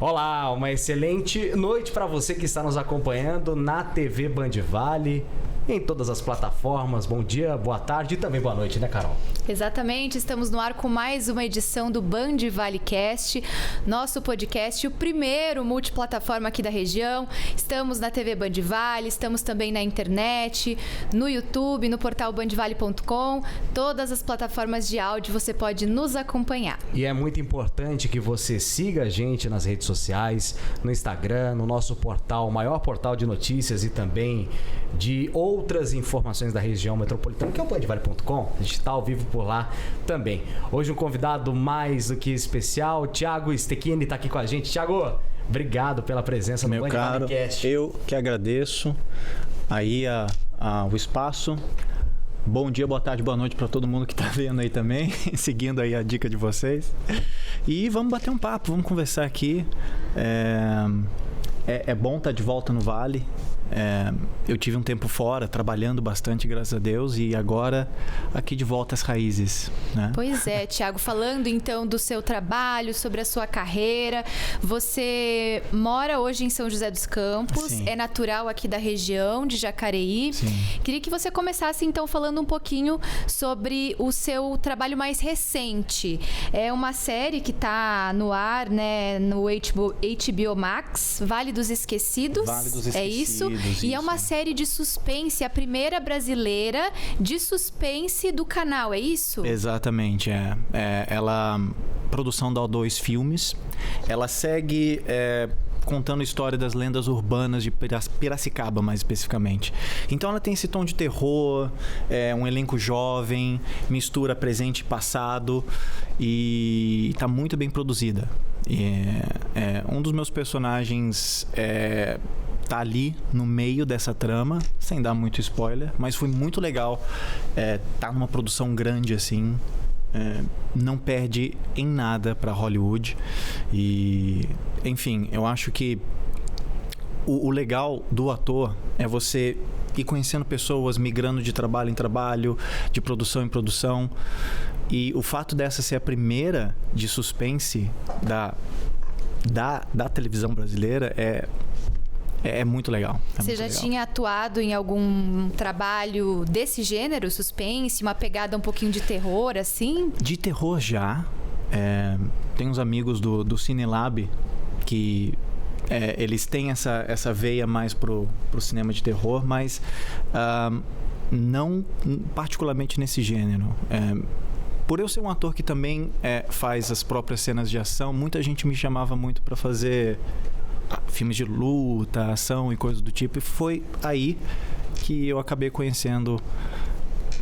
Olá, uma excelente noite para você que está nos acompanhando na TV Band Vale, em todas as plataformas. Bom dia, boa tarde e também boa noite, né, Carol? Exatamente, estamos no ar com mais uma edição do Band Valecast, nosso podcast, o primeiro multiplataforma aqui da região. Estamos na TV Band Vale, estamos também na internet, no YouTube, no portal bandvale.com, todas as plataformas de áudio você pode nos acompanhar. E é muito importante que você siga a gente nas redes sociais, no Instagram, no nosso portal, o maior portal de notícias e também de outras informações da região metropolitana, que é o bandvale.com. A gente está ao vivo por lá também. Hoje um convidado mais do que especial, Thiago Stecchini está aqui com a gente. Thiago, obrigado pela presença no Band Valecast. Eu que agradeço aí o espaço. Bom dia, boa tarde, boa noite para todo mundo que está vendo aí também, seguindo aí a dica de vocês. E vamos bater um papo, vamos conversar aqui. É bom estar de volta no Vale. Eu tive um tempo fora, trabalhando bastante, graças a Deus, e agora aqui de volta às raízes, né? Pois é, Thiago, falando então do seu trabalho, sobre a sua carreira, você mora hoje em São José dos Campos, Sim. É natural aqui da região de Jacareí. Sim. Queria que você começasse então falando um pouquinho sobre o seu trabalho mais recente. É uma série que está no ar, né, no HBO Max, Vale dos Esquecidos. Vale dos Esquecidos. É isso? E é uma série de suspense, a primeira brasileira de suspense do canal, é isso? Exatamente, ela, produção da O2 Filmes, ela segue contando a história das lendas urbanas de Piracicaba, mais especificamente. Então ela tem esse tom de terror, um elenco jovem, mistura presente e passado, e está muito bem produzida. Um dos meus personagens tá ali no meio dessa trama, sem dar muito spoiler, mas foi muito legal tá numa produção grande assim. Não perde em nada para Hollywood. E, enfim, eu acho que o legal do ator é você ir conhecendo pessoas, migrando de trabalho em trabalho, de produção em produção. E o fato dessa ser a primeira de suspense da televisão brasileira é muito legal. Você já tinha atuado em algum trabalho desse gênero, suspense, uma pegada um pouquinho de terror, assim? De terror já. Tem uns amigos do Cinelab que eles têm essa veia mais pro cinema de terror, mas não particularmente nesse gênero. Por eu ser um ator que também faz as próprias cenas de ação, muita gente me chamava muito para fazer filmes de luta, ação e coisas do tipo, e foi aí que eu acabei conhecendo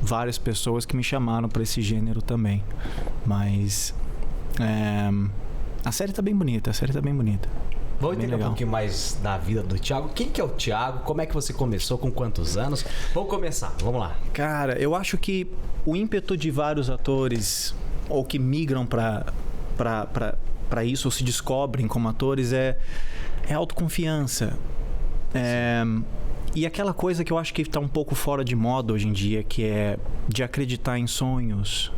várias pessoas que me chamaram para esse gênero também. Mas a série tá bem bonita, Vamos entender um pouquinho mais da vida do Thiago. Quem que é o Thiago? Como é que você começou? Com quantos anos? Vamos começar, vamos lá. Cara, eu acho que o ímpeto de vários atores, ou que migram para isso, ou se descobrem como atores, é autoconfiança. E aquela coisa que eu acho que está um pouco fora de moda hoje em dia, que é de acreditar em sonhos.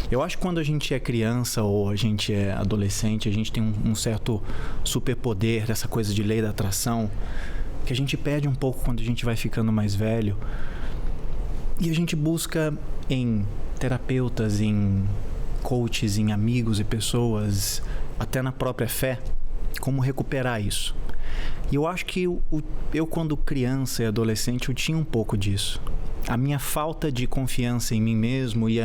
Eu acho que quando a gente é criança ou a gente é adolescente, a gente tem um certo superpoder, essa coisa de lei da atração, que a gente perde um pouco quando a gente vai ficando mais velho. E a gente busca em terapeutas, em coaches, em amigos e pessoas, até na própria fé, como recuperar isso. E eu acho que eu quando criança e adolescente, eu tinha um pouco disso. A minha falta de confiança em mim mesmo e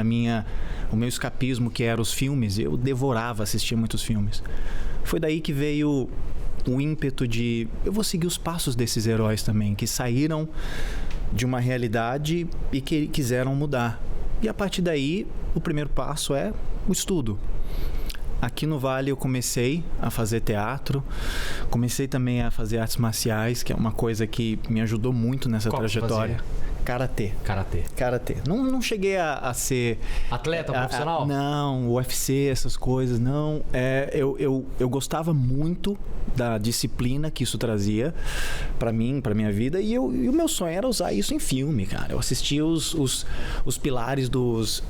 o meu escapismo, que eram os filmes, eu devorava assistir muitos filmes. Foi daí que veio o ímpeto de eu vou seguir os passos desses heróis também, que saíram de uma realidade e que quiseram mudar. E a partir daí, o primeiro passo é o estudo. Aqui no Vale eu comecei a fazer teatro, comecei também a fazer artes marciais, que é uma coisa que me ajudou muito nessa trajetória. Karatê. Karatê. Não cheguei a ser... Atleta profissional? Não, UFC, essas coisas, não. Eu gostava muito da disciplina que isso trazia pra mim, pra minha vida, e o meu sonho era usar isso em filme, cara. Eu assistia os pilares dos...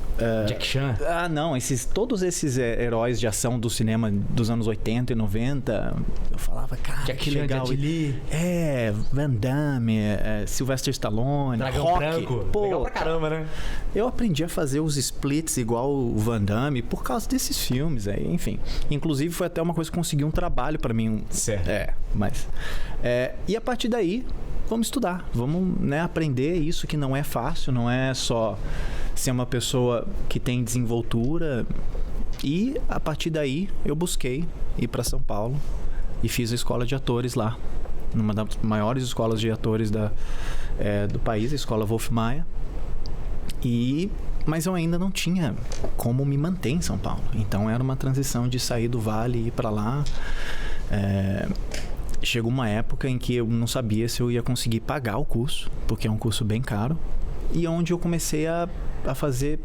Jack Chan? Não, todos esses heróis de ação do cinema dos anos 80 e 90, eu falava, cara, Jack que Chan, legal. Jet Li. Van Damme, Sylvester Stallone, Dragão Rocky. Branco. Pô, Legal pra caramba, né? eu aprendi a fazer os splits igual o Van Damme por causa desses filmes, enfim. Inclusive foi até uma coisa que consegui um trabalho pra mim. Certo. E a partir daí, vamos estudar, vamos, né, aprender isso que não é fácil, não é só ser uma pessoa que tem desenvoltura. E a partir daí eu busquei ir para São Paulo e fiz a escola de atores lá, numa das maiores escolas de atores do país, a Escola Wolf Maia. Mas eu ainda não tinha como me manter em São Paulo. Então era uma transição de sair do Vale e ir para lá. Chegou uma época em que eu não sabia se eu ia conseguir pagar o curso, porque é um curso bem caro. E onde eu comecei a fazer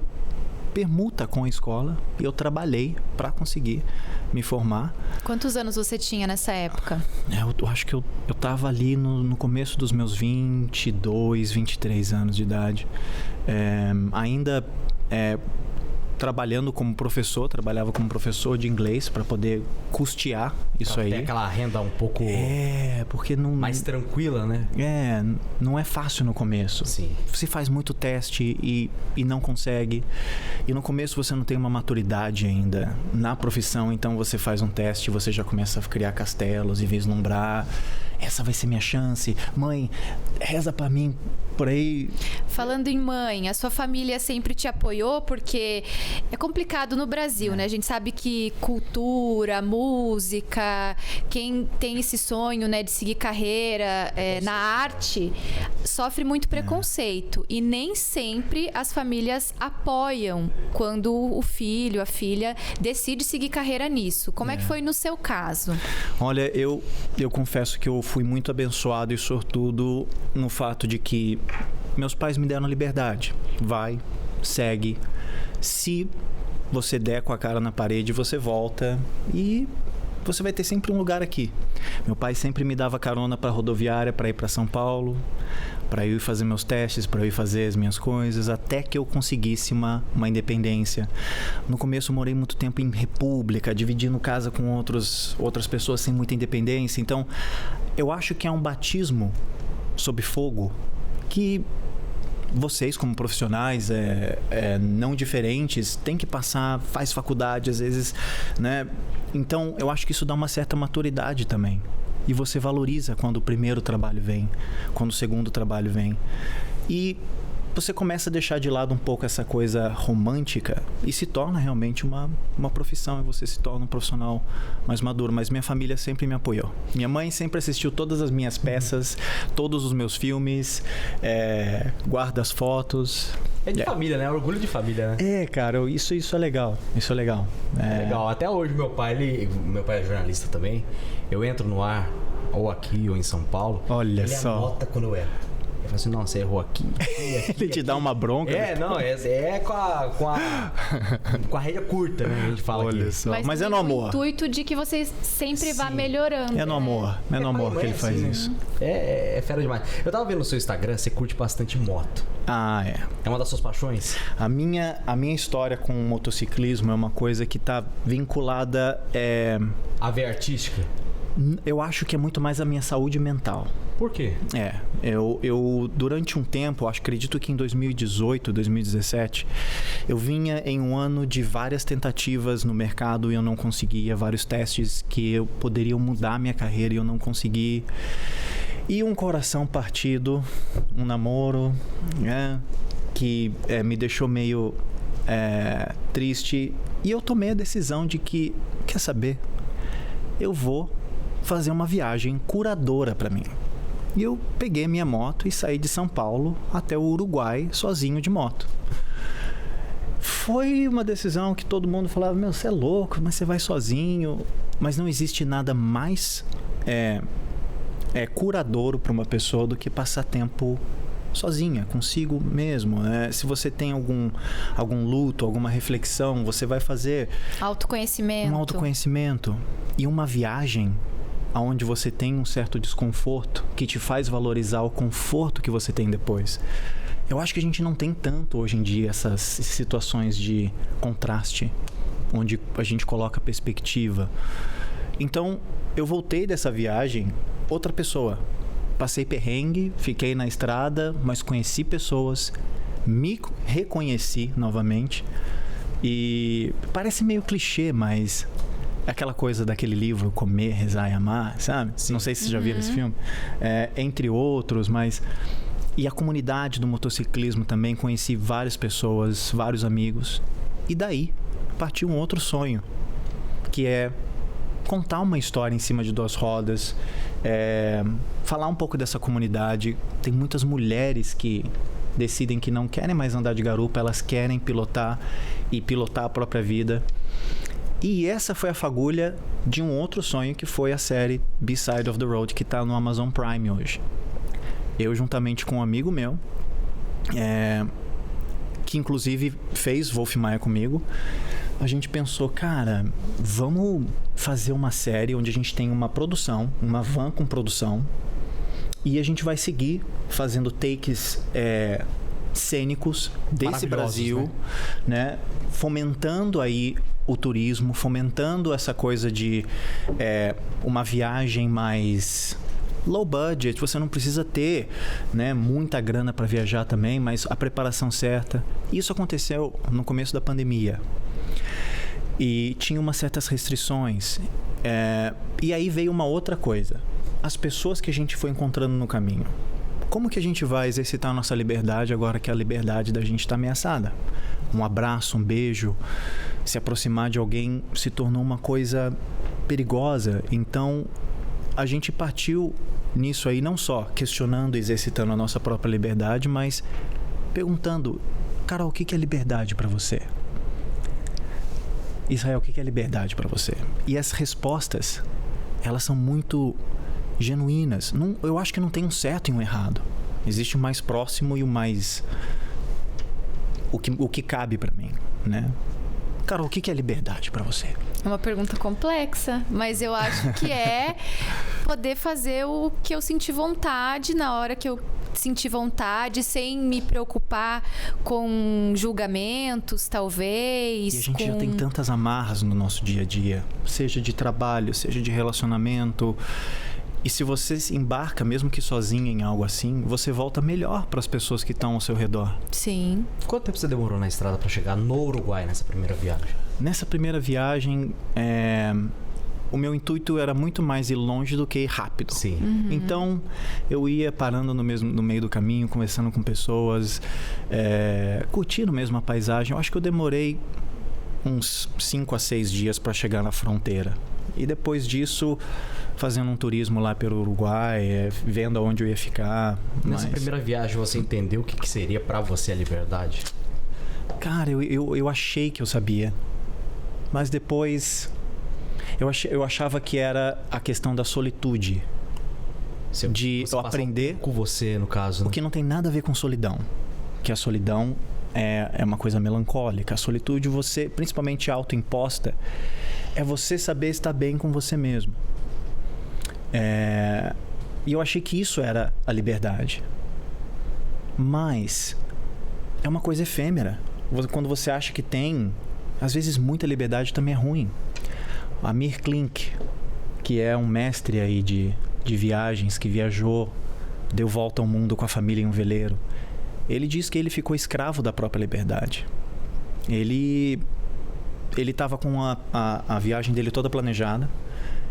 permuta com a escola, e eu trabalhei para conseguir me formar. Quantos anos você tinha nessa época? Eu acho que eu tava ali no começo dos meus 22, 23 anos de idade. Ainda trabalhando como professor, trabalhava como professor de inglês para poder custear isso aí. Tem aquela renda um pouco porque não... mais tranquila, né? Não é fácil no começo. Sim. Você faz muito teste e não consegue. E no começo você não tem uma maturidade ainda na profissão, então você faz um teste, você já começa a criar castelos e vislumbrar. Essa vai ser minha chance. Mãe, reza pra mim por aí. Falando em mãe, a sua família sempre te apoiou? Porque é complicado no Brasil, né? A gente sabe que cultura, música, quem tem esse sonho, né, de seguir carreira na arte, sofre muito preconceito. E nem sempre as famílias apoiam quando o filho, a filha, decide seguir carreira nisso. Como é que foi no seu caso? Olha, eu confesso que eu fui muito abençoado e sortudo no fato de que meus pais me deram liberdade. Vai, segue. Se você der com a cara na parede, você volta e você vai ter sempre um lugar aqui. Meu pai sempre me dava carona para rodoviária, para ir para São Paulo, para eu ir fazer meus testes, para eu ir fazer as minhas coisas, até que eu conseguisse uma independência. No começo eu morei muito tempo em república, dividindo casa com outras pessoas sem muita independência. Então, eu acho que é um batismo sob fogo que vocês, como profissionais não diferentes, têm que passar, faz faculdade às vezes, né? Então, eu acho que isso dá uma certa maturidade também. E você valoriza quando o primeiro trabalho vem, quando o segundo trabalho vem. E você começa a deixar de lado um pouco essa coisa romântica e se torna realmente uma profissão, e você se torna um profissional mais maduro. Mas minha família sempre me apoiou. Minha mãe sempre assistiu todas as minhas peças, todos os meus filmes, guarda as fotos. É de família, né? Orgulho de família, né? Cara, isso é legal. Isso é legal. É legal. Até hoje meu pai é jornalista também. Eu entro no ar, ou aqui, ou em São Paulo. Olha ele só. Ele anota quando eu erro. Ele fala assim, não, você errou aqui. Ele te dá uma bronca. Com a rédea curta, né? A gente fala. Olha aqui. só. Mas é no amor. O intuito de que você sempre vá melhorando. É no amor. É no amor que ele faz isso. É fera demais. Eu tava vendo no seu Instagram, você curte bastante moto. É uma das suas paixões? A minha história com o motociclismo é uma coisa que tá vinculada... A veia artística? Eu acho que é muito mais a minha saúde mental. Por quê? Eu durante um tempo, acredito que em 2018, 2017, eu vinha em um ano de várias tentativas no mercado e eu não conseguia, vários testes que poderiam mudar a minha carreira e eu não consegui. E um coração partido, um namoro, que me deixou meio triste. E eu tomei a decisão de que, quer saber, eu vou fazer uma viagem curadora para mim. E eu peguei minha moto e saí de São Paulo até o Uruguai sozinho de moto. Foi uma decisão que todo mundo falava, meu, você é louco, mas você vai sozinho. Mas não existe nada mais curadouro para uma pessoa do que passar tempo sozinha, consigo mesmo, né? Se você tem algum luto, alguma reflexão, você vai fazer autoconhecimento. Um autoconhecimento e uma viagem onde você tem um certo desconforto que te faz valorizar o conforto que você tem depois. Eu acho que a gente não tem tanto hoje em dia essas situações de contraste, onde a gente coloca perspectiva. Então, eu voltei dessa viagem outra pessoa. Passei perrengue, fiquei na estrada, mas conheci pessoas, me reconheci novamente. E parece meio clichê, mas aquela coisa daquele livro Comer, Rezar e Amar, sabe? Sim. Não sei se vocês já viram esse filme. Entre outros, mas... E a comunidade do motociclismo também, conheci várias pessoas, vários amigos. E daí partiu um outro sonho, que é contar uma história em cima de 2 rodas, falar um pouco dessa comunidade. Tem muitas mulheres que decidem que não querem mais andar de garupa, elas querem pilotar e pilotar a própria vida. E essa foi a fagulha de um outro sonho, que foi a série B-Side of the Road, que está no Amazon Prime hoje. Eu, juntamente com um amigo meu, que inclusive fez Wolf Maia comigo, a gente pensou, cara, vamos fazer uma série onde a gente tem uma produção, uma van com produção, e a gente vai seguir fazendo takes cênicos desse Brasil, né? Fomentando aí o turismo, fomentando essa coisa de uma viagem mais low budget. Você não precisa ter, né, muita grana para viajar também, mas a preparação certa. Isso aconteceu no começo da pandemia. E tinha umas certas restrições. E aí veio uma outra coisa. As pessoas que a gente foi encontrando no caminho. Como que a gente vai exercitar a nossa liberdade agora que a liberdade da gente está ameaçada? Um abraço, um beijo, se aproximar de alguém se tornou uma coisa perigosa. Então, a gente partiu nisso aí, não só questionando e exercitando a nossa própria liberdade, mas perguntando, Carol, o que é liberdade para você? Israel, o que é liberdade para você? E as respostas, elas são muito genuínas. Eu acho que não tem um certo e um errado. Existe o mais próximo e o mais... O que cabe para mim, né? Carol, o que é liberdade para você? É uma pergunta complexa, mas eu acho que é poder fazer o que eu senti vontade na hora que eu senti vontade, sem me preocupar com julgamentos, talvez. E a gente já tem tantas amarras no nosso dia a dia, seja de trabalho, seja de relacionamento. E se você se embarca, mesmo que sozinha, em algo assim, você volta melhor para as pessoas que estão ao seu redor. Sim. Quanto tempo você demorou na estrada para chegar no Uruguai nessa primeira viagem? Nessa primeira viagem, o meu intuito era muito mais ir longe do que ir rápido. Sim. Uhum. Então, eu ia parando no meio do caminho, conversando com pessoas, curtindo mesmo a paisagem. Eu acho que eu demorei uns 5 a 6 dias para chegar na fronteira. E depois disso, fazendo um turismo lá pelo Uruguai, vendo aonde eu ia ficar. Nessa primeira viagem, você entendeu o que seria para você a liberdade? Cara, eu achei que eu sabia. Mas depois, eu achava que era a questão da solitude. De eu aprender... com você, no caso. O que não tem nada a ver com solidão. Que a solidão é uma coisa melancólica. A solitude, você, principalmente autoimposta, é você saber estar bem com você mesmo. E eu achei que isso era a liberdade. Mas é uma coisa efêmera. Quando você acha que tem, às vezes muita liberdade também é ruim. Amir Klink, que é um mestre aí de viagens, que viajou, deu volta ao mundo com a família em um veleiro, ele diz que ele ficou escravo da própria liberdade. Ele estava com a viagem dele toda planejada,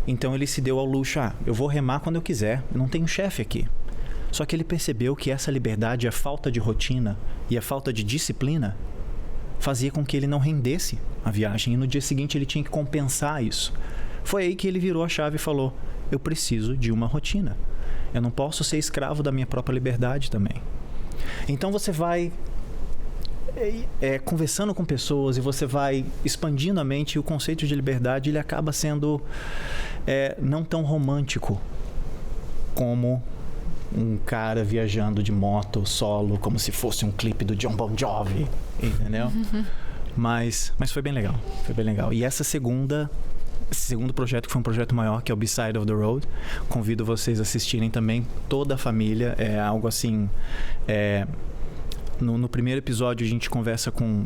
então ele se deu ao luxo, eu vou remar quando eu quiser, eu não tenho chefe aqui. Só que ele percebeu que essa liberdade, a falta de rotina e a falta de disciplina fazia com que ele não rendesse a viagem, e no dia seguinte ele tinha que compensar isso. Foi aí que ele virou a chave e falou, eu preciso de uma rotina, eu não posso ser escravo da minha própria liberdade também. Então você vai conversando com pessoas e você vai expandindo a mente, e o conceito de liberdade ele acaba sendo não tão romântico como um cara viajando de moto solo, como se fosse um clipe do John Bon Jovi, entendeu? Mas foi bem legal, foi bem legal. E esse segundo projeto, que foi um projeto maior, que é o B-Side of the Road, convido vocês a assistirem também, toda a família. É algo assim, no primeiro episódio a gente conversa com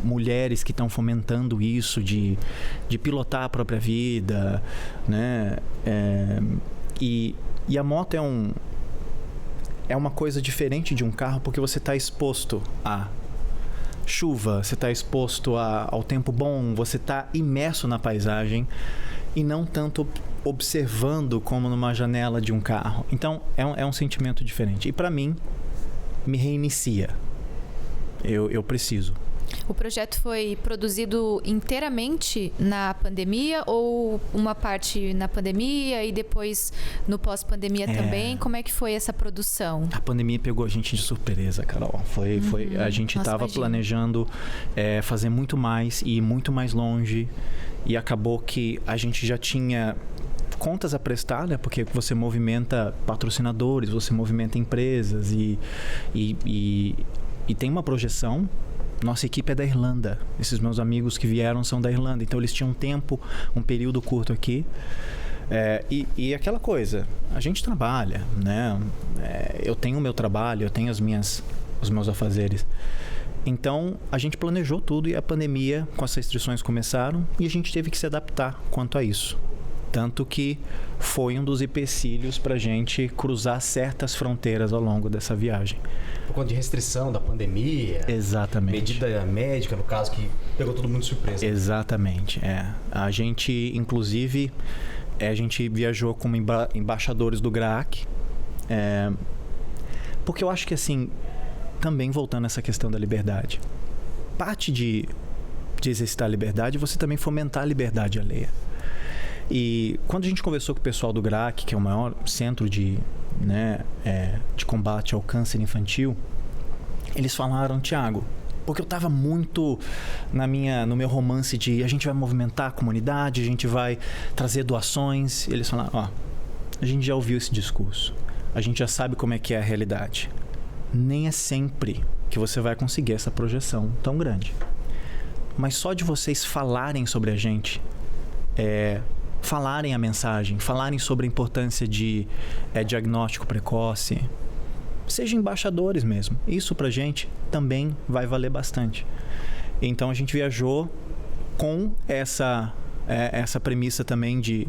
mulheres que estão fomentando isso de pilotar a própria vida, né? E a moto é uma coisa diferente de um carro, porque você está exposto a chuva, você está exposto ao tempo bom, você está imerso na paisagem e não tanto observando como numa janela de um carro. Então é um sentimento diferente. E para mim, me reinicia. Eu preciso. O projeto foi produzido inteiramente na pandemia ou uma parte na pandemia e depois no pós-pandemia também? Como é que foi essa produção? A pandemia pegou a gente de surpresa, Carol. A gente estava planejando fazer muito mais e ir muito mais longe, e acabou que a gente já tinha contas a prestar, né? Porque você movimenta patrocinadores, você movimenta empresas e tem uma projeção. Nossa equipe é da Irlanda. Esses meus amigos que vieram são da Irlanda. Então eles tinham um período curto aqui. E aquela coisa, a gente trabalha, né? Eu tenho o meu trabalho, eu tenho os meus afazeres. Então a gente planejou tudo e a pandemia, com as restrições, começaram e a gente teve que se adaptar quanto a isso. Tanto que foi um dos empecilhos para a gente cruzar certas fronteiras ao longo dessa viagem. Por conta de restrição da pandemia. Exatamente. Medida médica, no caso, que pegou todo mundo de surpresa. Exatamente, A gente, inclusive, a gente viajou como embaixadores do GRAAC. Porque eu acho que, assim, também voltando a essa questão da liberdade. Parte de exercitar a liberdade é você também fomentar a liberdade alheia. E quando a gente conversou com o pessoal do GRAAC, que é o maior centro de combate ao câncer infantil, eles falaram: Thiago, porque eu estava muito no meu romance de a gente vai movimentar a comunidade, a gente vai trazer doações. E eles falaram: a gente já ouviu esse discurso, a gente já sabe como é que é a realidade. Nem é sempre que você vai conseguir essa projeção tão grande. Mas só de vocês falarem sobre a gente, falarem a mensagem, falarem sobre a importância de diagnóstico precoce, seja embaixadores mesmo. Isso pra gente também vai valer bastante. Então a gente viajou com essa premissa também de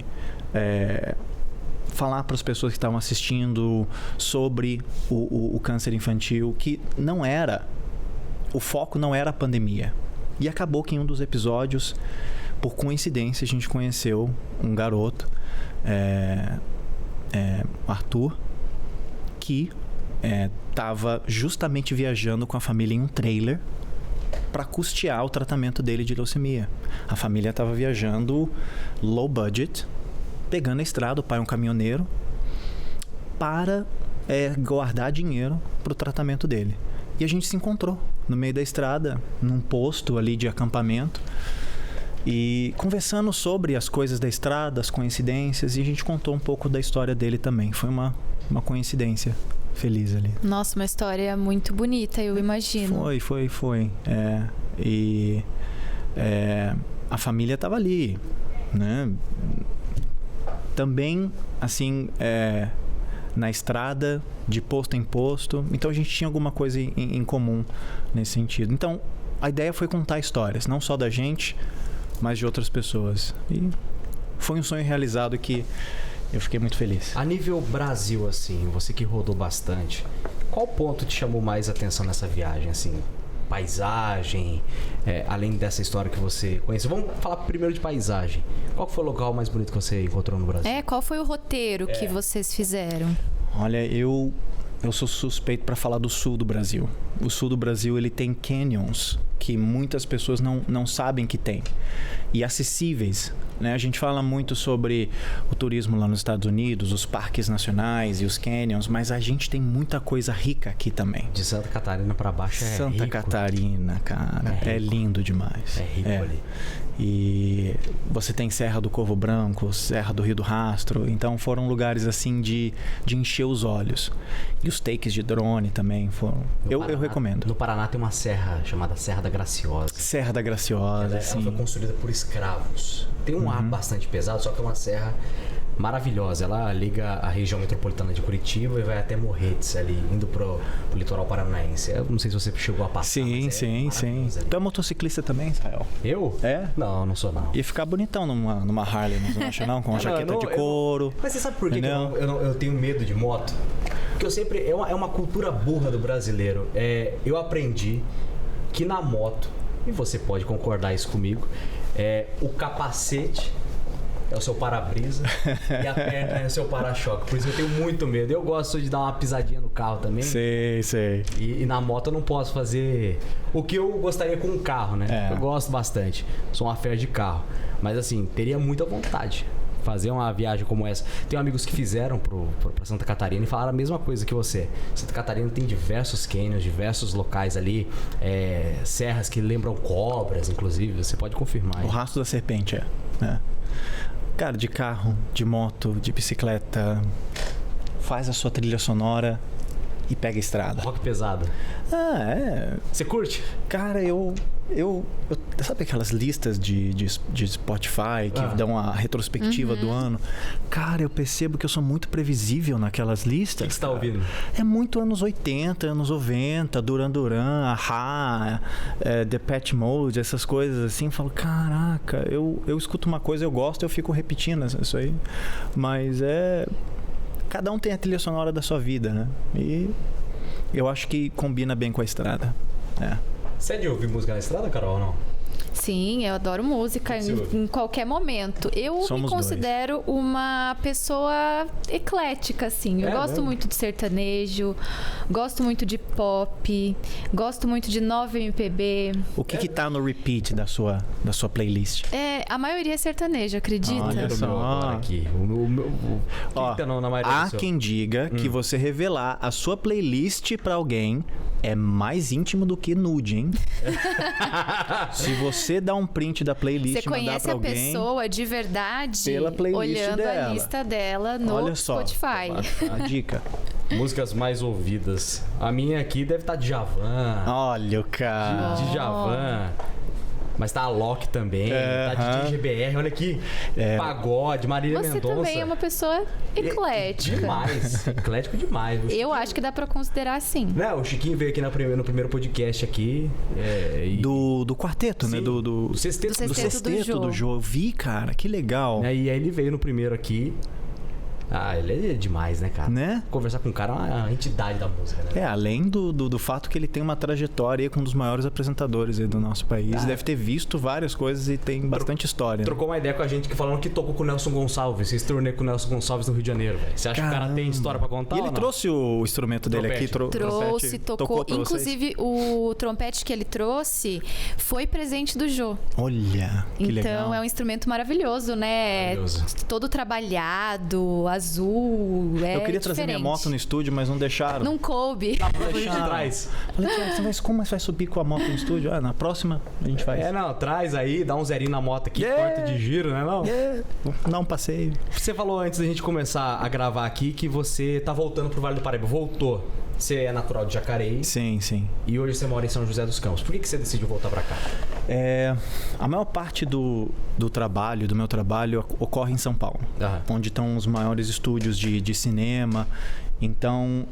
falar para as pessoas que estavam assistindo sobre o câncer infantil, que o foco não era a pandemia. E acabou que em um dos episódios, por coincidência, a gente conheceu um garoto, Arthur, que estava justamente viajando com a família em um trailer para custear o tratamento dele de leucemia. A família estava viajando low budget, pegando a estrada, o pai é um caminhoneiro, para guardar dinheiro para o tratamento dele. E a gente se encontrou no meio da estrada, num posto ali de acampamento, e conversando sobre as coisas da estrada, as coincidências, e a gente contou um pouco da história dele também. Foi uma coincidência feliz ali. Nossa, uma história muito bonita, eu imagino. Foi. E a família estava ali, né? Também, assim, na estrada, de posto em posto. Então a gente tinha alguma coisa em comum nesse sentido. Então a ideia foi contar histórias, não só da gente, mas de outras pessoas. E foi um sonho realizado que eu fiquei muito feliz. A nível Brasil, assim, você que rodou bastante, qual ponto te chamou mais atenção nessa viagem, assim? Paisagem, além dessa história que você conheceu. Vamos falar primeiro de paisagem. Qual foi o local mais bonito que você encontrou no Brasil? Qual foi o roteiro que vocês fizeram? Olha, eu sou suspeito para falar do sul do Brasil. O sul do Brasil, ele tem canyons que muitas pessoas não sabem que tem. E acessíveis, né? A gente fala muito sobre o turismo lá nos Estados Unidos, os parques nacionais e os canyons, mas a gente tem muita coisa rica aqui também. De Santa Catarina para baixo Santa rico. Catarina, cara, é lindo demais. É rico ali. E você tem Serra do Corvo Branco, Serra do Rio do Rastro. Então foram lugares assim de encher os olhos. E os takes de drone também foram. Eu recomendo. No Paraná tem uma serra chamada Serra da Graciosa. Serra da Graciosa, Ela foi construída por escravos. Tem um ar bastante pesado, só que é uma serra maravilhosa. Ela liga a região metropolitana de Curitiba e vai até Morretes, ali, indo pro litoral paranaense. Eu não sei se você chegou a passar. Sim. Tu é motociclista também, Israel? Eu? É? Não, não sou não. Ia ficar bonitão numa Harley, não acha não? Com uma jaqueta de couro. Mas você sabe por que eu tenho medo de moto? Porque eu sempre... É uma cultura burra do brasileiro. Eu aprendi que na moto, e você pode concordar isso comigo, o capacete é o seu para-brisa e a perna é o seu para-choque. Por isso eu tenho muito medo. Eu gosto de dar uma pisadinha no carro também. Sei. E na moto eu não posso fazer o que eu gostaria com um carro, né? Eu gosto bastante. Sou uma fera de carro. Mas assim, teria muita vontade fazer uma viagem como essa. Tenho amigos que fizeram pra Santa Catarina e falaram a mesma coisa que você. Santa Catarina tem diversos canyons, diversos locais ali, serras que lembram cobras, inclusive. Você pode confirmar. O Rastro da Serpente, Cara, de carro, de moto, de bicicleta, faz a sua trilha sonora e pega a estrada. Rock pesado. Você curte? Cara, eu sabe aquelas listas de Spotify que dão a retrospectiva do ano? Cara, eu percebo que eu sou muito previsível naquelas listas. O que você tá ouvindo? É muito anos 80, anos 90, Duran Duran, A-Ha, Depeche Mode, essas coisas assim. Eu falo, caraca, eu escuto uma coisa, eu gosto, eu fico repetindo isso aí. Mas cada um tem a trilha sonora da sua vida, né? E eu acho que combina bem com a estrada. Você é de ouvir música na estrada, Carol, ou não? Sim, eu adoro música em qualquer momento. Eu me considero uma pessoa eclética, assim. Eu gosto muito de sertanejo, gosto muito de pop, gosto muito de nova MPB. O que tá no repeat da sua playlist? A maioria é sertanejo, acredita? Olha só. Aqui. Há quem diga que você revelar a sua playlist pra alguém é mais íntimo do que nude, hein? Se você dá um print da playlist e mandar pra alguém... Você conhece a pessoa de verdade pela playlist olhando dela. A lista dela no Spotify. A dica. Músicas mais ouvidas. A minha aqui deve estar Djavan. Olha o cara. Djavan. Mas tá a Loki também, tá DJ GBR, olha aqui. Pagode, Marília Mendonça. Você também é uma pessoa eclética. Demais, eclético demais. Eu acho que dá pra considerar assim. O Chiquinho veio aqui no primeiro podcast aqui. Do quarteto, sim, né? Do sexteto do Jô. Eu vi, cara, que legal. E aí ele veio no primeiro aqui. Ele é demais, né, cara? Né? Conversar com um cara é uma entidade da música, né? Além do fato que ele tem uma trajetória aí com um dos maiores apresentadores aí do nosso país. Deve ter visto várias coisas e tem bastante história. Trocou uma ideia com a gente que falando que tocou com o Nelson Gonçalves. Vocês turnê com o Nelson Gonçalves no Rio de Janeiro, velho. Você acha que o cara tem história pra contar? E ele trouxe o instrumento dele aqui? Trouxe, tocou. Inclusive, o trompete que ele trouxe foi presente do Jô. Olha, que legal. Então, é um instrumento maravilhoso, né? Todo trabalhado, azul, eu queria trazer minha moto no estúdio, mas não deixaram. Não coube. Não deixaram. Traz. Falei, Tiago, como você vai subir com a moto no estúdio? Na próxima a gente faz. Traz aí, dá um zerinho na moto aqui, corta de giro, né, não? Dá um passeio. Você falou antes da gente começar a gravar aqui que você tá voltando pro Vale do Paraíba. Voltou. Você é natural de Jacareí. Sim. E hoje você mora em São José dos Campos. Por que você decidiu voltar pra cá? A maior parte do meu trabalho ocorre em São Paulo, onde estão os maiores estúdios de cinema. Então,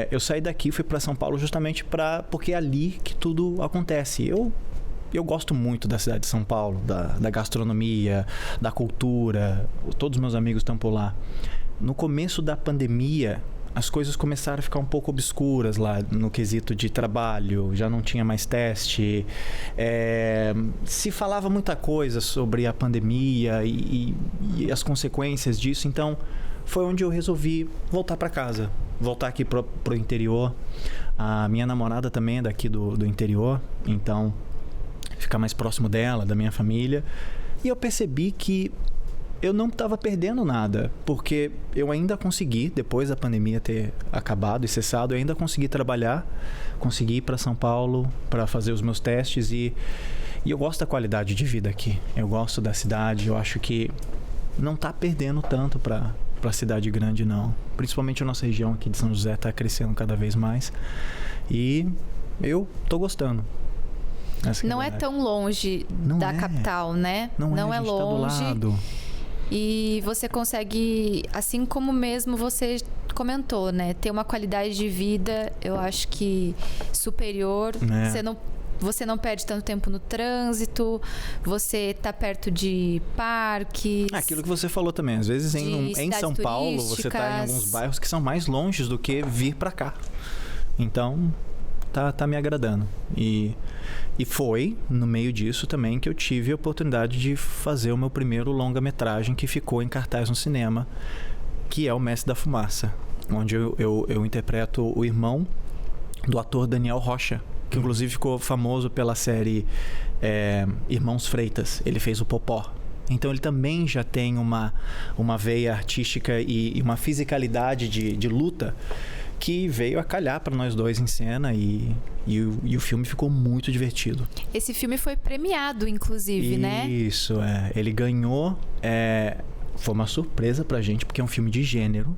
eu saí daqui e fui para São Paulo justamente porque é ali que tudo acontece. Eu gosto muito da cidade de São Paulo, da gastronomia, da cultura. Todos os meus amigos estão por lá. No começo da pandemia, as coisas começaram a ficar um pouco obscuras lá no quesito de trabalho, já não tinha mais teste. Se falava muita coisa sobre a pandemia e as consequências disso, então foi onde eu resolvi voltar para casa, voltar aqui pro interior. A minha namorada também é daqui do interior, então ficar mais próximo dela, da minha família. E eu percebi que eu não estava perdendo nada, porque eu ainda consegui, depois da pandemia ter acabado e cessado, eu ainda consegui trabalhar, consegui ir para São Paulo para fazer os meus testes e E eu gosto da qualidade de vida aqui. Eu gosto da cidade. Eu acho que não tá perdendo tanto para cidade grande, não. Principalmente a nossa região aqui de São José tá crescendo cada vez mais. E eu tô gostando. Não é tão longe da capital, né? Não é longe. Tá do lado. E você consegue, assim como mesmo você comentou, né? Ter uma qualidade de vida, eu acho que superior. Você não perde tanto tempo no trânsito, você tá perto de parques. Aquilo que você falou também, às vezes em São Paulo você tá em alguns bairros que são mais longes do que vir para cá. Então, tá me agradando. E foi no meio disso também que eu tive a oportunidade de fazer o meu primeiro longa-metragem que ficou em cartaz no cinema, que é O Mestre da Fumaça, onde eu interpreto o irmão do ator Daniel Rocha, que inclusive ficou famoso pela série Irmãos Freitas. Ele fez o Popó. Então ele também já tem uma veia artística e uma fisicalidade de luta que veio a calhar para nós dois em cena e o filme ficou muito divertido. Esse filme foi premiado, inclusive, né? Isso, ele ganhou. Foi uma surpresa pra gente, porque é um filme de gênero.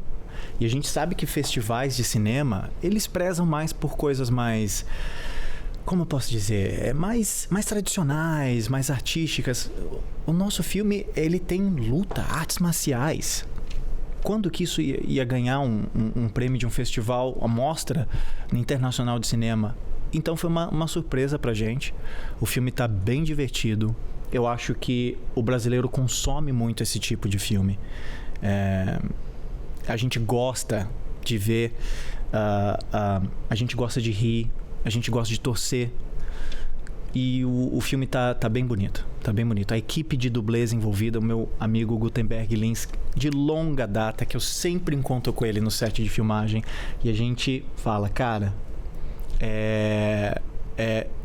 E a gente sabe que festivais de cinema, eles prezam mais por coisas mais... Como eu posso dizer? Mais tradicionais, mais artísticas. O nosso filme, ele tem luta, artes marciais. Quando que isso ia ganhar um prêmio de um festival, a mostra internacional de cinema? Então foi uma surpresa pra gente. O filme tá bem divertido. Eu acho que o brasileiro consome muito esse tipo de filme. A gente gosta de ver, a gente gosta de rir, a gente gosta de torcer. E o filme tá bem bonito. Tá bem bonito. A equipe de dublês envolvida, o meu amigo Gutenberg Lins, de longa data, que eu sempre encontro com ele no set de filmagem. E a gente fala, cara,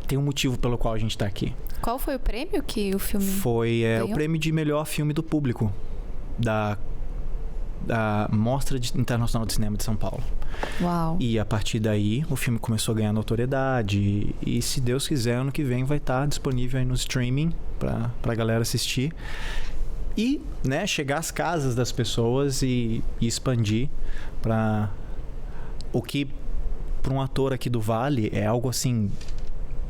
tem um motivo pelo qual a gente tá aqui. Qual foi o prêmio que o filme Foi ganhou? O prêmio de melhor filme do público da Mostra Internacional de Cinema de São Paulo. Uau. E a partir daí o filme começou a ganhar notoriedade e se Deus quiser, ano que vem vai estar disponível aí no streaming pra galera assistir e, né, chegar às casas das pessoas e expandir para o que para um ator aqui do Vale é algo assim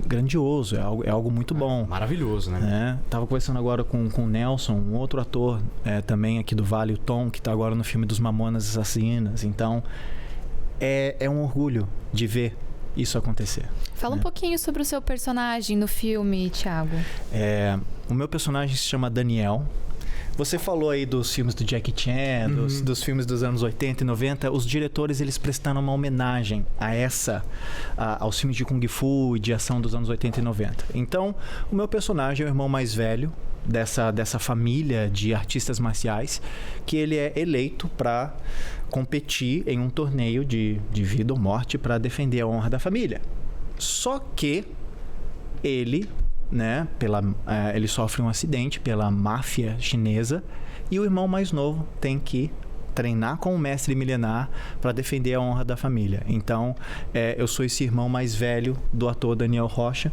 grandioso, é algo muito bom. Maravilhoso, né? Tava conversando agora com o Nelson, um outro ator também aqui do Vale, o Tom, que tá agora no filme dos Mamonas Assassinas. Então, é um orgulho de ver isso acontecer. Fala um pouquinho sobre o seu personagem no filme, Thiago. O meu personagem se chama Daniel. Você falou aí dos filmes do Jackie Chan, dos filmes dos anos 80 e 90. Os diretores, eles prestaram uma homenagem aos filmes de Kung Fu e de ação dos anos 80 e 90. Então, o meu personagem é o irmão mais velho dessa família de artistas marciais, que ele é eleito para competir em um torneio de vida ou morte para defender a honra da família. Só que ele... ele sofre um acidente pela máfia chinesa e o irmão mais novo tem que treinar com o mestre milenar para defender a honra da família. Então, eu sou esse irmão mais velho do ator Daniel Rocha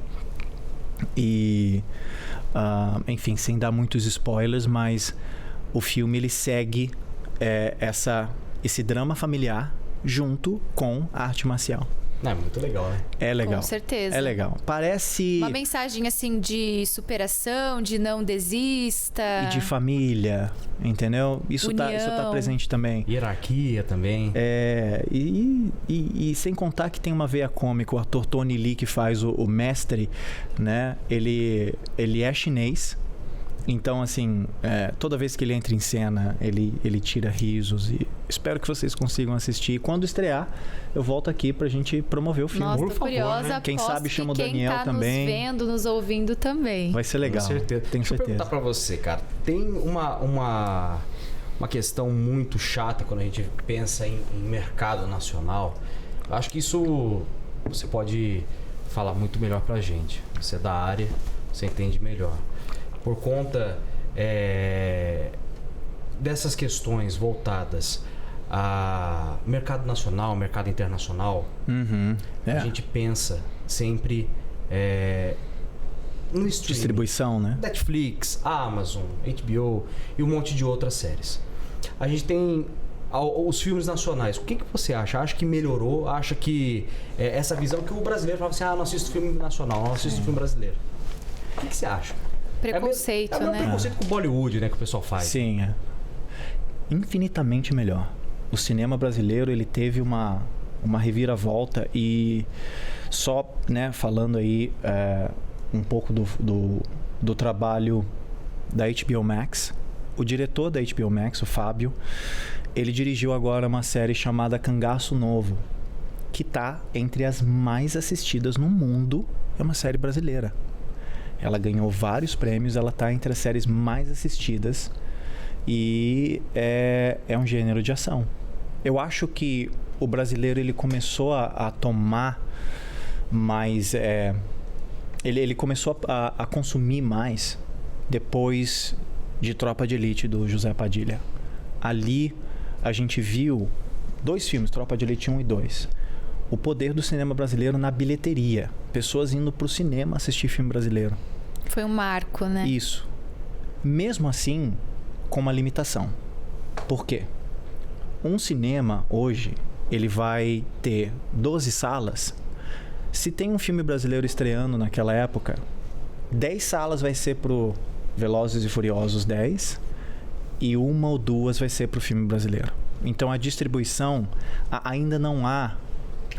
e, enfim, sem dar muitos spoilers, mas o filme ele segue esse drama familiar junto com a arte marcial. É muito legal, né? É legal. Com certeza. É legal. Parece... uma mensagem, assim, de superação, de não desista. E de família, entendeu? Isso tá presente também. Hierarquia também. E sem contar que tem uma veia cômica. O ator Tony Lee, que faz o mestre, né? Ele é chinês. Então, assim, toda vez que ele entra em cena, ele tira risos. E espero que vocês consigam assistir. Quando estrear, eu volto aqui pra gente promover o filme. Nossa, por favor, curiosa. né? Quem sabe chama o Daniel quem tá também. Nos vendo, nos ouvindo também. Vai ser legal. Com certeza. Tenho Deixa eu certeza. perguntar pra você, cara. Tem uma questão muito chata quando a gente pensa em mercado nacional. Eu acho que isso você pode falar muito melhor pra gente. Você é da área, você entende melhor. Por conta dessas questões voltadas a mercado nacional, mercado internacional, a gente pensa sempre no streaming. Distribuição, né? Netflix, Amazon, HBO e um monte de outras séries. A gente tem os filmes nacionais. O que você acha? Acha que melhorou? Acha que essa visão que o brasileiro fala assim, não assisto filme nacional, não assisto filme brasileiro. O que você acha? Preconceito, né? Preconceito com o Bollywood, né, que o pessoal faz. Sim, infinitamente melhor. O cinema brasileiro, ele teve uma reviravolta e só, né, falando aí um pouco do trabalho da HBO Max, o diretor da HBO Max, o Fábio, ele dirigiu agora uma série chamada Cangaço Novo, que está entre as mais assistidas no mundo. É uma série brasileira. Ela ganhou vários prêmios, ela está entre as séries mais assistidas e é um gênero de ação. Eu acho que o brasileiro ele começou a tomar mais... Ele começou a consumir mais depois de Tropa de Elite, do José Padilha. Ali a gente viu 2 filmes, Tropa de Elite 1 e 2. O poder do cinema brasileiro na bilheteria. Pessoas indo pro cinema assistir filme brasileiro. Foi um marco, né? Isso. Mesmo assim, com uma limitação. Por quê? Um cinema, hoje, ele vai ter 12 salas. Se tem um filme brasileiro estreando naquela época, 10 salas vai ser pro Velozes e Furiosos 10 e 1 ou 2 vai ser pro filme brasileiro. Então, a distribuição, ainda não há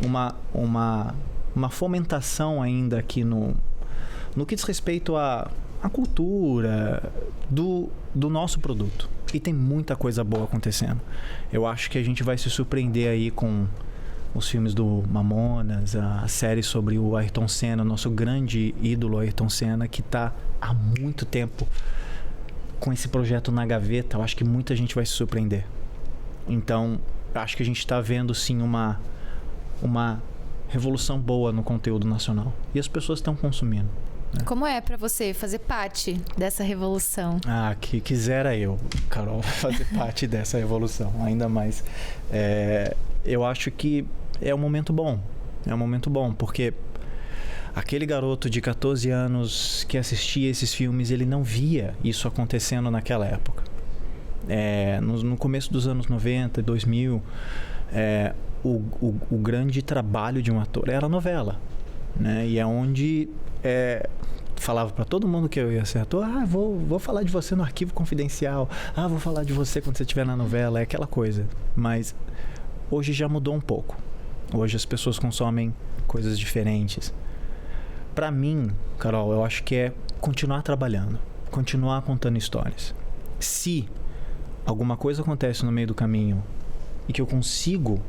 uma fomentação ainda aqui no que diz respeito à cultura do nosso produto. E tem muita coisa boa acontecendo. Eu acho que a gente vai se surpreender aí com os filmes do Mamonas, a série sobre o Ayrton Senna, nosso grande ídolo Ayrton Senna, que está há muito tempo com esse projeto na gaveta. Eu acho que muita gente vai se surpreender. Então, acho que a gente está vendo sim uma revolução boa no conteúdo nacional. E as pessoas estão consumindo. Como é pra você fazer parte dessa revolução? Que quisera eu, Carol, fazer parte dessa revolução, ainda mais. Eu acho que é um momento bom. É um momento bom, porque aquele garoto de 14 anos que assistia esses filmes, ele não via isso acontecendo naquela época. No começo dos anos 90, 2000, o grande trabalho de um ator era a novela, né? E é onde falava para todo mundo que eu ia ser ator. Vou falar de você no Arquivo Confidencial. Vou falar de você quando você estiver na novela. É aquela coisa. Mas hoje já mudou um pouco. Hoje as pessoas consomem coisas diferentes. Para mim, Carol, eu acho que é continuar trabalhando, continuar contando histórias. Se alguma coisa acontece no meio do caminho e que eu consigo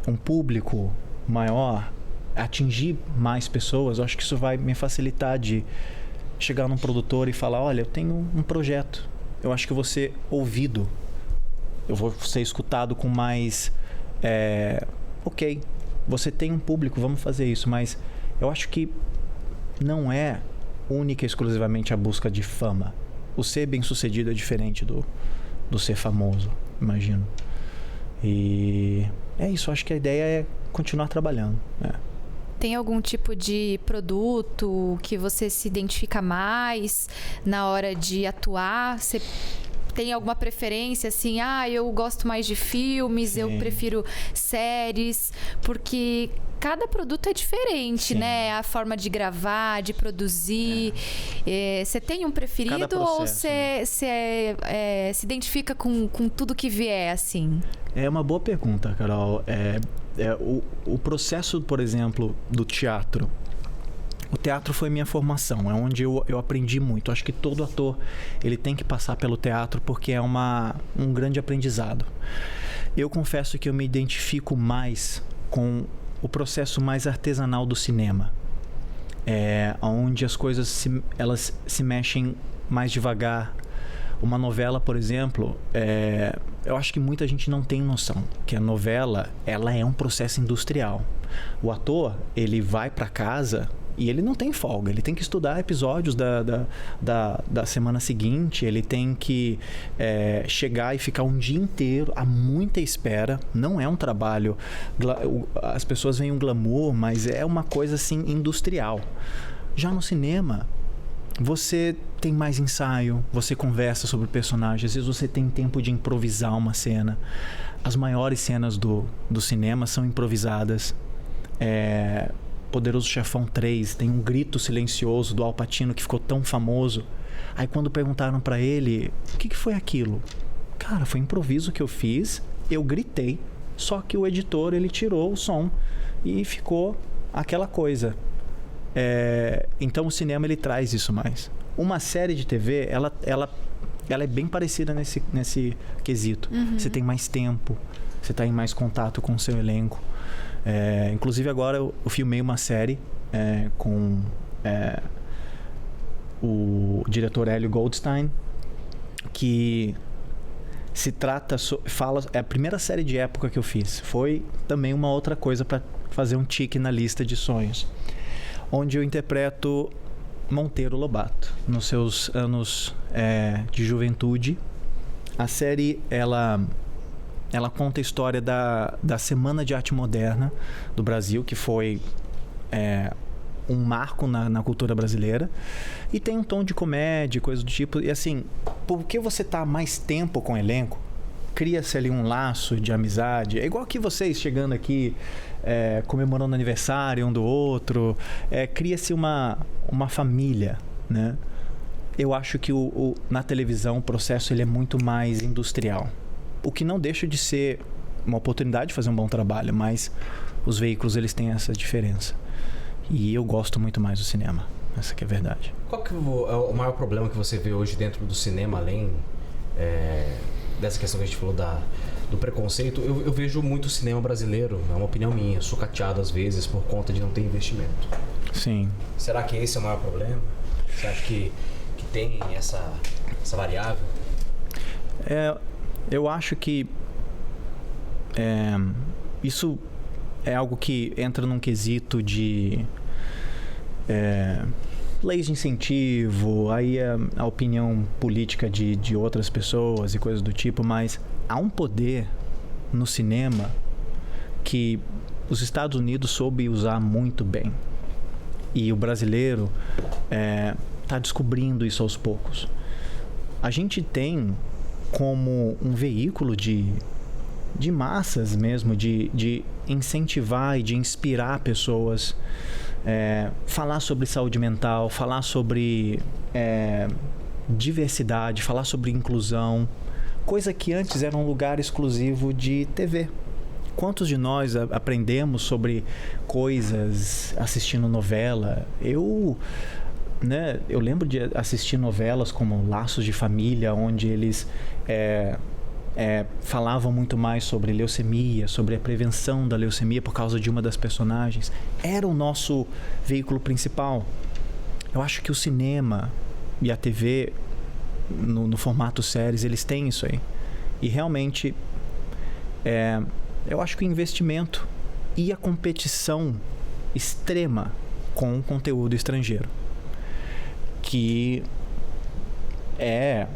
um público maior, atingir mais pessoas, eu acho que isso vai me facilitar de chegar num produtor e falar, olha, eu tenho um projeto, eu acho que eu vou ser ouvido, eu vou ser escutado com mais ok, você tem um público, vamos fazer isso, mas eu acho que não é única e exclusivamente a busca de fama. O ser bem-sucedido é diferente do ser famoso, imagino. E é isso, acho que a ideia é continuar trabalhando. Tem algum tipo de produto que você se identifica mais na hora de atuar? Você tem alguma preferência, assim, eu gosto mais de filmes, Sim. Eu prefiro séries, porque cada produto é diferente, Sim. né? A forma de gravar, de produzir. Você tem um preferido processo, ou você se identifica com tudo que vier, assim? É uma boa pergunta, Carol. O processo, por exemplo, do teatro. O teatro foi minha formação, é onde eu aprendi muito. Acho que todo ator ele tem que passar pelo teatro porque é um grande aprendizado. Eu confesso que eu me identifico mais com o processo mais artesanal do cinema. Onde as coisas elas se mexem mais devagar. Uma novela, por exemplo, eu acho que muita gente não tem noção que a novela ela é um processo industrial. O ator, ele vai para casa e ele não tem folga, ele tem que estudar episódios da semana seguinte, ele tem que chegar e ficar um dia inteiro, há muita espera, não é um trabalho, as pessoas veem um glamour, mas é uma coisa assim industrial. Já no cinema, você tem mais ensaio, você conversa sobre o personagem, às vezes você tem tempo de improvisar uma cena. As maiores cenas do cinema são improvisadas. Poderoso Chefão 3 tem um grito silencioso do Al Pacino que ficou tão famoso. Aí quando perguntaram pra ele, o que foi aquilo? Cara, foi improviso que eu fiz, eu gritei, só que o editor, ele tirou o som e ficou aquela coisa. Então o cinema, ele traz isso mais. Uma série de TV, ela é bem parecida nesse quesito. Você tem mais tempo, você está em mais contato com o seu elenco. Inclusive agora eu filmei uma série com o diretor Hélio Goldstein, que se trata, é a primeira série de época que eu fiz. Foi também uma outra coisa para fazer um tique na lista de sonhos, onde eu interpreto Monteiro Lobato nos seus anos de juventude. A série ela conta a história da Semana de Arte Moderna do Brasil, que foi um marco na cultura brasileira, e tem um tom de comédia, coisa do tipo. E assim, porque você tá mais tempo com o elenco, cria-se ali um laço de amizade. É igual que vocês chegando aqui, comemorando aniversário um do outro, cria-se uma família, né? Eu acho que na televisão o processo ele é muito mais industrial, o que não deixa de ser uma oportunidade de fazer um bom trabalho, mas os veículos, eles têm essa diferença. E eu gosto muito mais do cinema, essa que é a verdade. Qual que é o maior problema que você vê hoje dentro do cinema, além dessa questão que a gente falou do preconceito? Eu vejo muito cinema brasileiro, é uma opinião minha, sucateado às vezes por conta de não ter investimento. Sim. Será que esse é o maior problema? Você acha que tem essa variável? Eu acho que isso é algo que entra num quesito de leis de incentivo, aí a opinião política de outras pessoas e coisas do tipo, mas há um poder no cinema que os Estados Unidos soube usar muito bem. E o brasileiro está descobrindo isso aos poucos. A gente tem como um veículo de massas mesmo, de incentivar e de inspirar pessoas, falar sobre saúde mental, falar sobre diversidade, falar sobre inclusão, coisa que antes era um lugar exclusivo de TV. Quantos de nós aprendemos sobre coisas assistindo novela? Eu lembro de assistir novelas como Laços de Família, onde eles falavam muito mais sobre leucemia, sobre a prevenção da leucemia por causa de uma das personagens. Era o nosso veículo principal. Eu acho que o cinema e a TV, no formato séries, eles têm isso aí. E realmente, eu acho que o investimento e a competição extrema com o conteúdo estrangeiro, que é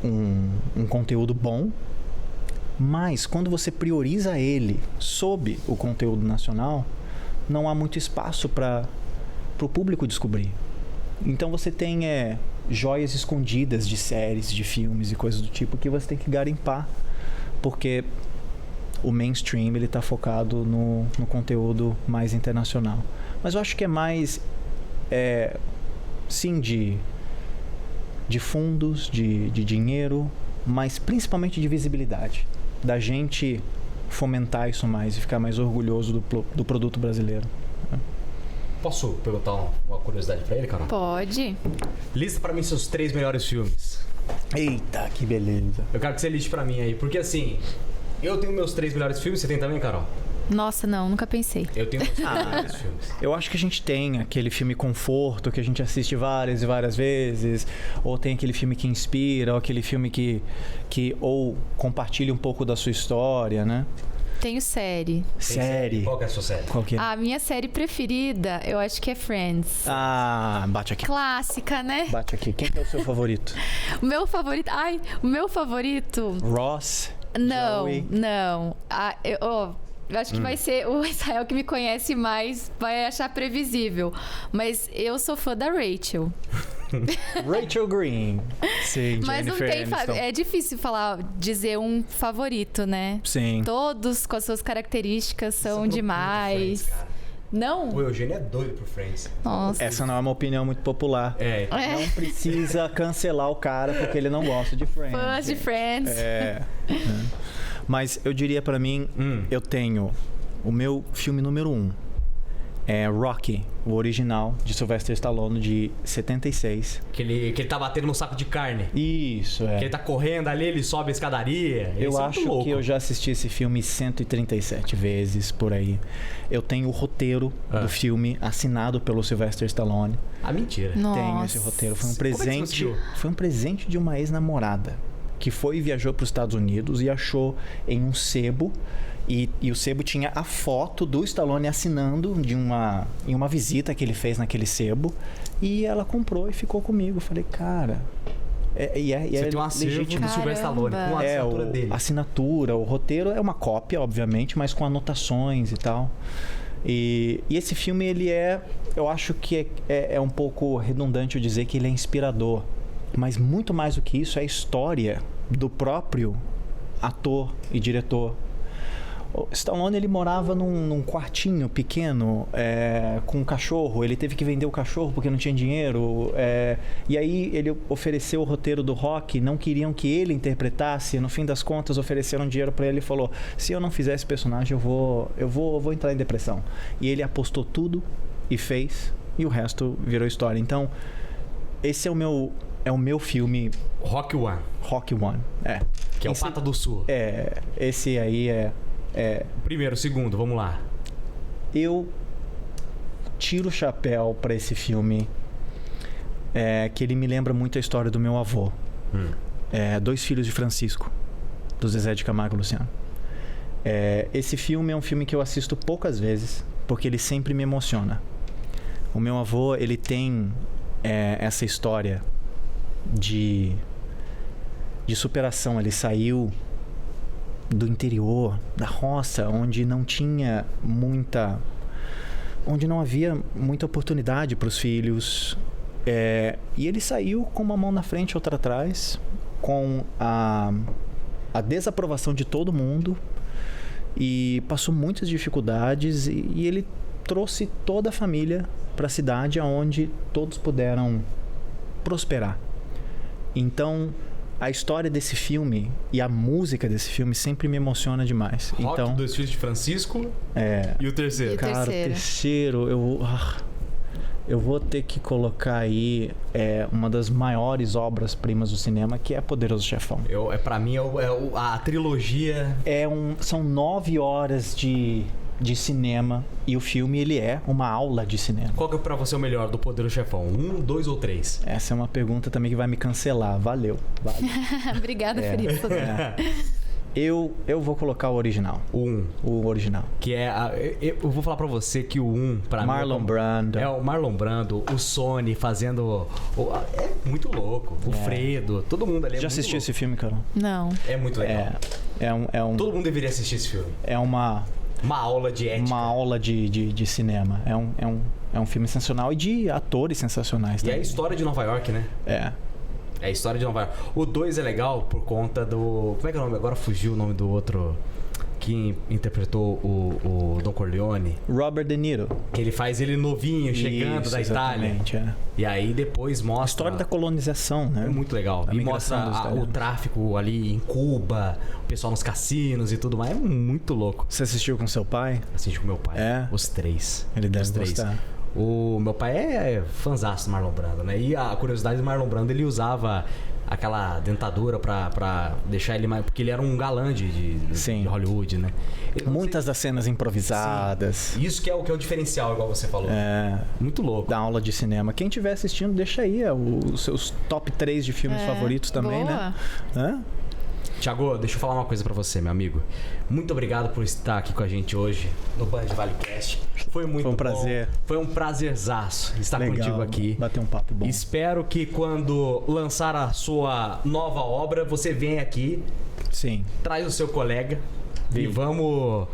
um conteúdo bom, mas quando você prioriza ele sob o conteúdo nacional, não há muito espaço para o público descobrir. Então você tem joias escondidas de séries, de filmes e coisas do tipo que você tem que garimpar, porque o mainstream ele está focado no conteúdo mais internacional. Mas eu acho que é mais sim de fundos, de dinheiro, mas principalmente de visibilidade, da gente fomentar isso mais e ficar mais orgulhoso do produto brasileiro. Posso perguntar uma curiosidade pra ele, Carol? Pode. Lista pra mim seus 3 melhores filmes. Eita, que beleza. Eu quero que você liste pra mim aí, porque assim, eu tenho meus 3 melhores filmes, você tem também, Carol? Nossa, não, nunca pensei. Eu tenho meus 3 melhores filmes. Eu acho que a gente tem aquele filme conforto, que a gente assiste várias e várias vezes, ou tem aquele filme que inspira, ou aquele filme que ou compartilha um pouco da sua história, né? Tenho série. Série? Qual que é a sua série? Qual que é? A minha série preferida, eu acho que é Friends. Ah, bate aqui. Clássica, né? Bate aqui. Quem que é o seu favorito? O meu favorito... Ross? Não, Joey? não. Eu acho que vai ser o Israel que me conhece mais, vai achar previsível. Mas eu sou fã da Rachel. Rachel Green. Sim, Mas não Jennifer tem... Aniston. É difícil dizer um favorito, né? Sim. Todos com as suas características são Você demais. Friends, cara. Não? O Eugênio é doido pro Friends. Nossa. Essa não é uma opinião muito popular. É. Não precisa cancelar o cara porque ele não gosta de Friends. Fãs de Friends. Mas eu diria pra mim, eu tenho o meu filme número 1. É Rocky, o original de Sylvester Stallone de 76. Que ele tá batendo no saco de carne. Isso, Que ele tá correndo ali, ele sobe a escadaria. Eu Esse é acho muito louco. que eu já assisti esse filme 137 vezes por aí. Eu tenho o roteiro do filme assinado pelo Sylvester Stallone. Ah, mentira. Nossa. Tenho esse roteiro. Foi um Como é que você presente. conseguiu? Foi um presente de uma ex-namorada que foi e viajou para os Estados Unidos e achou em um sebo. E o sebo tinha a foto do Stallone assinando em uma visita que ele fez naquele sebo. E ela comprou e ficou comigo. Eu falei, cara. Você tem um acervo legítimo. do Sylvester Stallone com a assinatura dele. A assinatura, o roteiro é uma cópia, obviamente, mas com anotações e tal. E esse filme, ele eu acho que é um pouco redundante eu dizer que ele é inspirador. Mas muito mais do que isso, é a história do próprio ator e diretor. O Stallone, ele morava num quartinho pequeno com um cachorro. Ele teve que vender o cachorro porque não tinha dinheiro. E aí ele ofereceu o roteiro do Rocky. Não queriam que ele interpretasse. No fim das contas, ofereceram dinheiro para ele e falou: se eu não fizer esse personagem, eu vou entrar em depressão. E ele apostou tudo e fez. E o resto virou história. Então, esse é o meu filme. Rocky One. Rocky One. Que é o Pata do Sul. Esse aí Primeiro, segundo, vamos lá. Eu tiro o chapéu pra esse filme, que ele me lembra muito a história do meu avô. Dois Filhos de Francisco, do Zezé de Camargo e Luciano. Esse filme é um filme que eu assisto poucas vezes, porque ele sempre me emociona. O meu avô, ele tem essa história de superação. Ele saiu do interior, da roça, onde não havia muita oportunidade para os filhos. E ele saiu com uma mão na frente e outra atrás, com a desaprovação de todo mundo, e passou muitas dificuldades, e ele trouxe toda a família para a cidade, onde todos puderam prosperar. Então, a história desse filme e a música desse filme sempre me emociona demais. Rock, então, Dois Filhos de Francisco. E o terceiro? Cara, o terceiro, eu vou ter que colocar aí uma das maiores obras-primas do cinema, que é Poderoso Chefão. Pra mim, a trilogia... São 9 horas de cinema, e o filme, ele é uma aula de cinema. Qual que é pra você o melhor do Poderoso Chefão? 1, 2 ou 3? Essa é uma pergunta também que vai me cancelar. Valeu. Obrigada por isso. Eu vou colocar o original. O original. Que eu vou falar pra você que o 1, pra Marlon mim... Brando. O Marlon Brando, o Sony fazendo... É muito louco. O Fredo, todo mundo ali. Já assistiu esse filme, Carol? Não. É muito legal. Todo mundo deveria assistir esse filme. É uma aula de ética. Uma aula de cinema. É um filme sensacional e de atores sensacionais também. E é a história de Nova York, né? É a história de Nova York. O 2 é legal por conta do... Como é que é o nome? Agora fugiu o nome do outro que interpretou o Don Corleone. Robert De Niro. Que ele faz ele novinho, chegando da Itália. E aí depois mostra... A história da colonização, né? É muito legal. E mostra o tráfico ali em Cuba, o pessoal nos cassinos e tudo mais. É muito louco. Você assistiu com seu pai? Assisti com meu pai. Os 3. Ele deve gostar. O meu pai é fãzaço do Marlon Brando, né? E a curiosidade do Marlon Brando, ele usava aquela dentadura pra deixar ele mais... Porque ele era um galã de Hollywood, né? Muitas das cenas improvisadas. Sim. Isso que é o diferencial, igual você falou. Muito louco. Da aula de cinema. Quem estiver assistindo, deixa aí os seus top 3 de filmes favoritos também, boa. Né? Thiago, deixa eu falar uma coisa pra você, meu amigo. Muito obrigado por estar aqui com a gente hoje no Band Valecast. Foi muito bom. Foi um prazer. Foi um prazerzaço estar contigo aqui. Bater um papo bom. Espero que quando lançar a sua nova obra, você venha aqui. Sim. Traz o seu colega. E vamos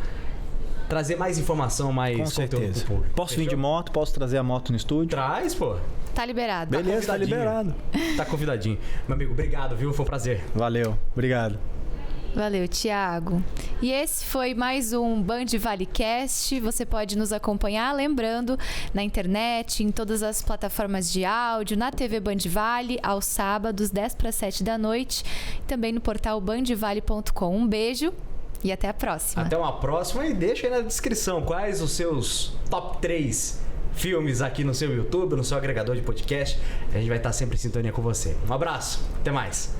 trazer mais informação, mais Com conteúdo certeza. pro público. Posso vir de moto, posso trazer a moto no estúdio? Traz, pô. Tá liberado. Beleza, tá liberado. Tá convidadinho. Meu amigo, obrigado, viu? Foi um prazer. Valeu, obrigado. Valeu, Thiago. E esse foi mais um Band Valecast. Você pode nos acompanhar, lembrando, na internet, em todas as plataformas de áudio, na TV Band Vale, aos sábados, 10 para 7 da noite, e também no portal bandvale.com. Um beijo e até a próxima. Até uma próxima e deixa aí na descrição quais os seus top 3 filmes aqui no seu YouTube, no seu agregador de podcast. A gente vai estar sempre em sintonia com você. Um abraço, até mais.